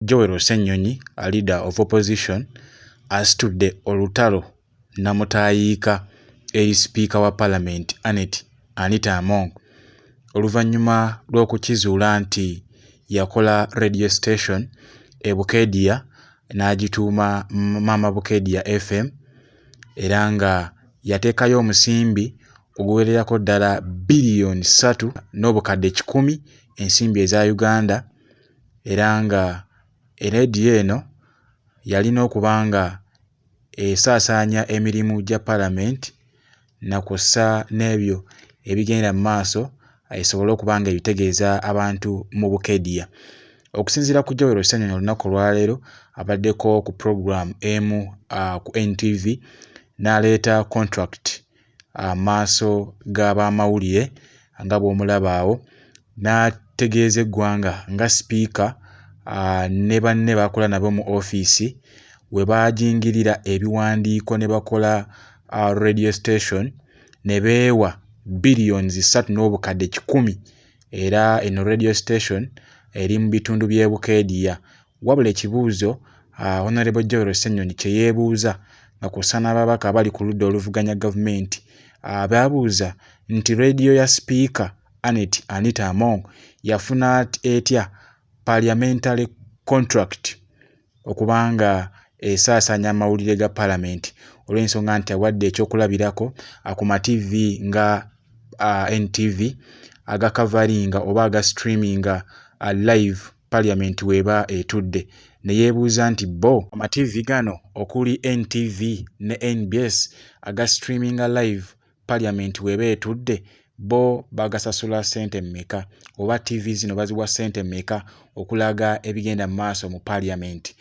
Joel Ssenyonyi, a leader of opposition, asitudde olutalo namutaayiika eri sipiika wa Parliament Anita Among oluvannyuma lw'okukizuula nti yakola radio station e Bukedia n'agituuma Mama Bukedia FM era nga yateekayo omusimbi oguwererako ddala biliyoni 3.1 ensimbi eza Uganda era nga erediyo eno yalina okuba nga esaasaanya emirimu gya Parliament na kw'ossa n'ebyo ebigenda mu maaso esobole okuba nga ebitegeeza abantu mu Bukedia. Okusinziira ku Joel Ssenyonyi olunaku olwaleero abaddeko ku program emu ku NTV n'aleeta contract maaso g'abamawulire nga bw'omulaba awo n'ategeeza eggwanga nga sipiika ne banne bakola nabo mu ofiisi we baajingirira ebiwandiiko ne bakola radio station ne beewa biliyoni 3.1 era eno radio station eri mu bitundu by'e Bukedia. Wabula ekibuuzo Honorable Joel Ssenyonyi kye yeebuuza nga kw'ossa n'ababaka abali ku ludda oluvuganya gavumenti baabuuza nti radio ya sipiika Anita Among yafuna etya parliamentary contract okubanga esaasaanya amawulire ga Parliament olw'ensonga nti awadde ekyokulabirako ku ma TV nga NTV agakavaringa oba agastreaminga live Parliament weba etudde. Ne yeebuuza nti bo ama TV gano okuli NTV ne NBS agastreaminga live Parliament weba etudde bo bagasasula ssente mmeka oba TV zino baziwa ssente mmeka okulaga ebigenda mu maaso mu Parliament.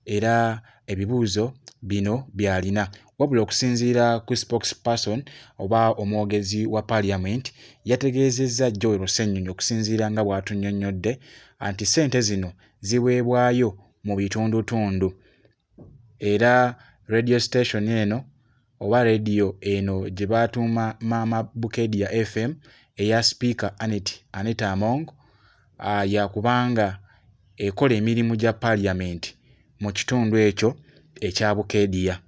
Era ebibuuzo bino byalina wabula okusinziira ku spokesperson oba omwogezi wa Parliament yategeezezza Joel Ssenyonyi okusinziira nga bw'atunnyonnyodde nti ssente zino ziweebwayo mu bitundutundu era radio station eno oba radio eno gye baatuuma Mama Bukedia FM eya sipiika Anita Among yakubanga ekola emirimu gya Parliament mu kitundu ekyo ekya Bukedia.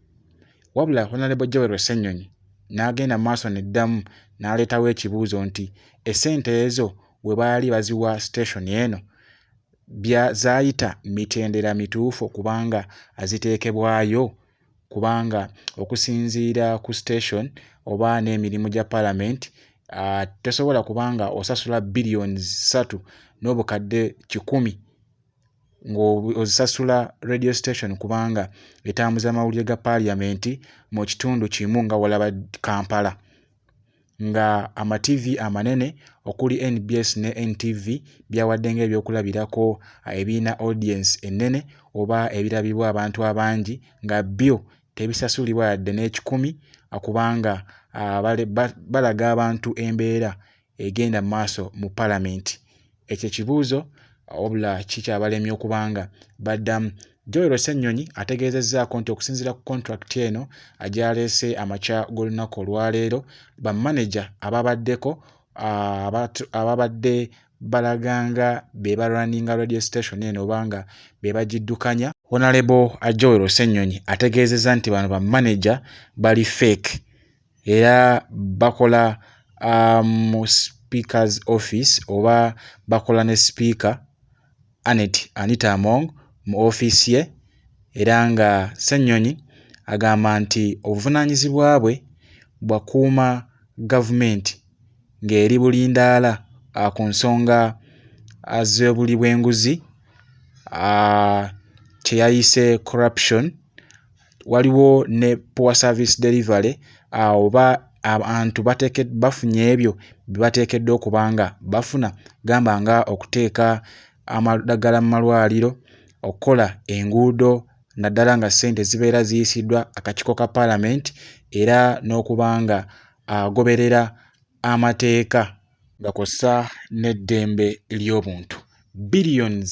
Wabula Honorable Joel Ssenyonyi n'agenda mu maaso n'eddamu n'aleetawo ekibuuzo nti essente ezo we baali baziwa station eno zaayita mitendera mituufu kubanga aziteekebwayo kubanga okusinziira ku station oba n'emirimu gya Parliament tosobola kubanga osasula biliyoni 3.1 ng'ozisasula radio station kubanga etambuza amawulire ga Parliament mu kitundu kimu nga walaba Kampala nga ama TV amanene okuli NBS ne NTV byawadde ng'ebyokulabirako ebiina audience ennene oba ebirabibwa abantu abangi nga byo tebisasulibwa yadde n'ekikumi kubanga balaga abantu embeera egenda mu maaso mu Parliament. Ekyo ekibuuzo wabula kikyabalemye okubanga baddamu. Joel Ssenyonyi ategeezezzaako nti okusinziira ku contract eno agyaleese amakya g'olunaku olwaleero bamaneja ababaddeko ababadde balaganga be balwaninga radio station eno obanga be bagiddukanya. Honorable Joel Ssenyonyi ategeezezza nti bano bamaneja bali fake era bakola mu Speaker's office oba bakola ne sipiika Anita Among mu ofiisi ye era nga Ssenyonyi agamba nti obuvunaanyizibwa bwe bwakuuma gavumenti ng'eri bulindaala ku nsonga z'obuli bw'enguzi kye yayise corruption. Waliwo ne poor service delivery oba abantu bafunye ebyo bye bateekeddwa okuba nga bafuna gamba nga okuteeka amadagala mu malwaliro okukola enguudo naddala nga ssente zibeera ziyisiddwa akakiiko ka Parliament era n'okuba nga agoberera amateeka nga kw'ossa n'eddembe ly'obuntu. Biliyoni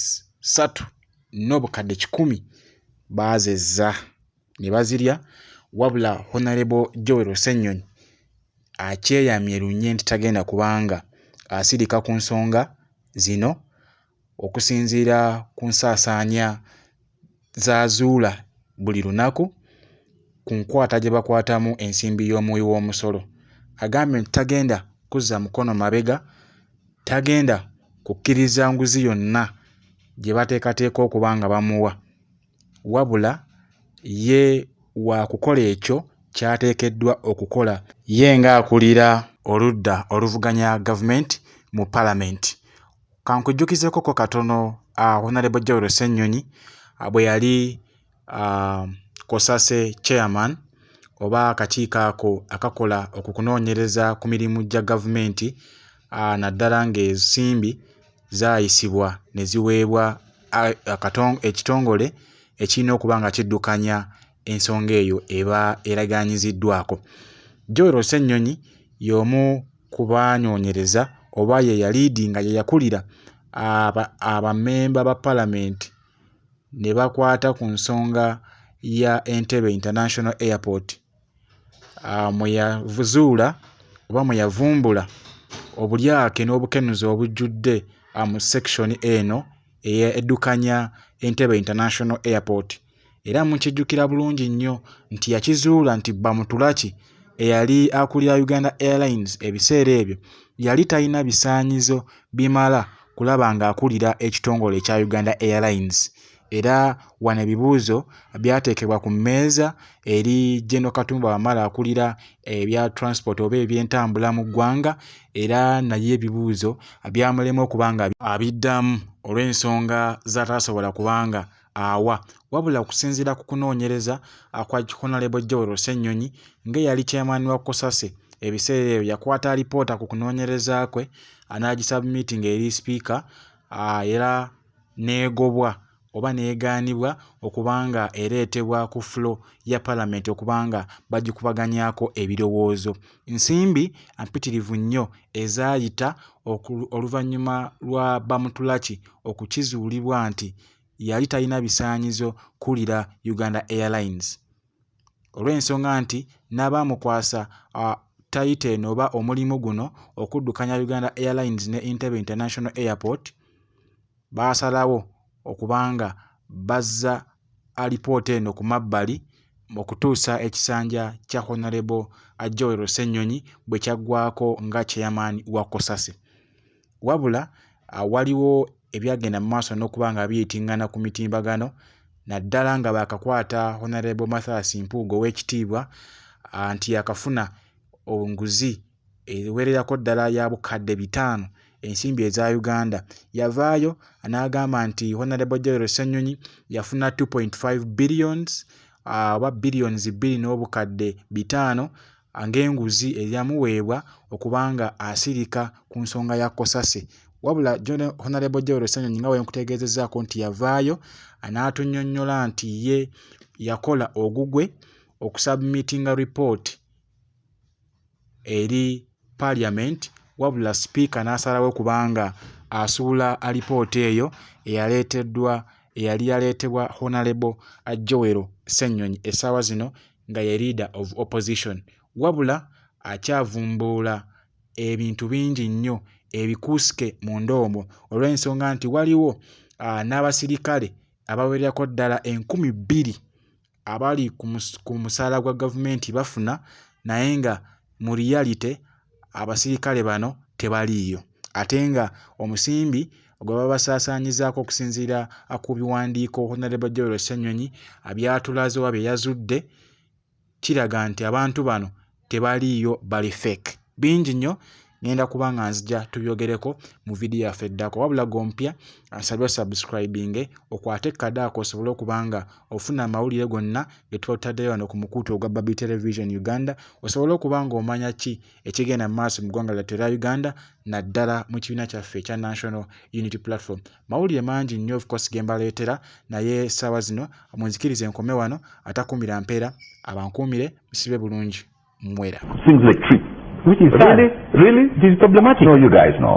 3.1 baazezza ne bazirya wabula Honorable Joel Ssenyonyi akyeyamye lunye nti tagenda kubanga asirika ku nsonga zino okusinziira ku nsaasaanya z'azuula buli lunaku ku nkwata gye bakwatamu ensimbi y'omuwi w'omusolo. Agambye nti tagenda kuzza mukono mabega, tagenda kukkiriza nguzi yonna gye bateekateeka okuba nga bamuwa, wabula ye wa kukola ekyo ky'ateekeddwa okukola ye ng'akulira oludda oluvuganya gavumenti mu palamenti. Kankujjukizeko katono Honorable Joel Ssennyonyi bwe yali Kosase chairman oba akakiiko ako akakola okukunoonyereza ku mirimu gya gavumenti, naddala ng'ensimbi zaayisibwa ne ziweebwa ekitongole ekirina okuba nga kiddukanya ensonga eyo eba eraganyiziddwako. Joel Ssennyonyi y'omu ku baanoonyereza oba ye yaliidinga, ye yakulira abamemba ba palamenti ne bakwata ku nsonga ya Entebbe International Airport, mwe yazuula oba mwe yavumbula obulyake n'obukenuzi obujjudde mu section eno eddukanya Entebbe International Airport. Era mukijjukira bulungi nnyo nti yakizuula nti Bamutulaki eyali akulira Uganda Airlines ebiseera ebyo yali talina bisaanyizo bimala kulaba ng'akulira ekitongole ekya Uganda Airlines. Era wano ebibuuzo byateekebwa ku mmeeza eri General Katumba Wamala akulira ebya transport oba ebyentambula mu ggwanga, era naye ebibuuzo byamulema okuba nga abiddamu olw'ensonga z'ataasobola kubanga awa, wabula okusinziira ku kunoonyereza kwa Honorable Joel Ssennyonyi ng'eyali chairman wa Kosase ebiseera ebyo yakwata alipoota ku kunoonyereza kwe n'agisubmitting eri speaker, era n'egobwa oba neegaanibwa okubanga ereetebwa ku floor ya palamenti okubanga bagikubaganyaako ebirowoozo. Nsimbi mpitirivu nnyo ezaayita oluvannyuma lwa Bamutulaki okukizuulibwa nti yali talina bisaanyizo kulira Uganda Airlines, olw'ensonga nti n'abaamukwasa tayite eno oba omulimu guno okuddukanya Uganda Airlines ne Entebbe International Airport baasalawo okubanga bazza alipoota eno ku mabbali okutuusa ekisanja kya Honorable Joel Ssennyonyi bwe kyaggwako nga chairman wa Kosase. Wabula waliwo ebyagenda mu maaso n'okuba nga biyitingana ku mitimbagano, naddala nga baakakwata Honorable Mathias Mpuuga ow'ekitiibwa nti yakafuna onguzi ewererako ddala ya bukadde 5 ensimbi eza Uganda. Yavaayo n'agamba nti Honorable Joel Ssennyonyi yafuna 2.5 billions oba billions 2 n'obukadde 5 ng'enguzi eyamuweebwa okubanga asirika ku nsonga ya Kosase. Wabula Honorable Joel Ssennyonyi nga bwe nkutegeezezzaako nti yavaayo n'atunnyonnyola nti ye yakola ogugwe okusubmitinga report eri Parliament, wabula Speaker n'asalawo kubanga asuula alipoota eyo eyali yaleetebwa Honorable Joel Ssennyonyi essaawa zino nga ye Leader of Opposition. Wabula akyavumbula ebintu bingi nnyo ebikuusike mu ndoomo olw'ensonga nti waliwo n'abasirikale abawererako ddala 2,000 abali ku musaala gwa gavumenti bafuna, naye nga mu reality abasirikale bano tebaliiyo, ate nga omusimbi gwe baba basaasaanyizaako okusinziira ku biwandiiko Honorable Joel Ssennyonyi byatulaze oba bye yazudde, kiraga nti abantu bano tebaliiyo, bali fake. Bingi nnyo ngenda kuba nga nzija tubyogereko mu vidiyo yaffe eddako, wabula gompya nsabye subscribing okwate ekkadaako osobole okuba nga ofuna amawulire gonna ge tuba tutaddeyo wano ku mukuutu ogwa Baby Television Uganda, osobole okuba nga omanya ki ekigenda mu maaso mu ggwanga lyattu erya Uganda, naddala mu kibiina kyaffe ekya National Unity Platform. Mawulire mangi nnyo of course ge mbaleetera, naye essaawa zino munzikirize nkome wano, atakuumira mpeera abankuumire, musibe bulungi, mwera. Things like trip. Which is really, really, this is problematic. No, you guys know.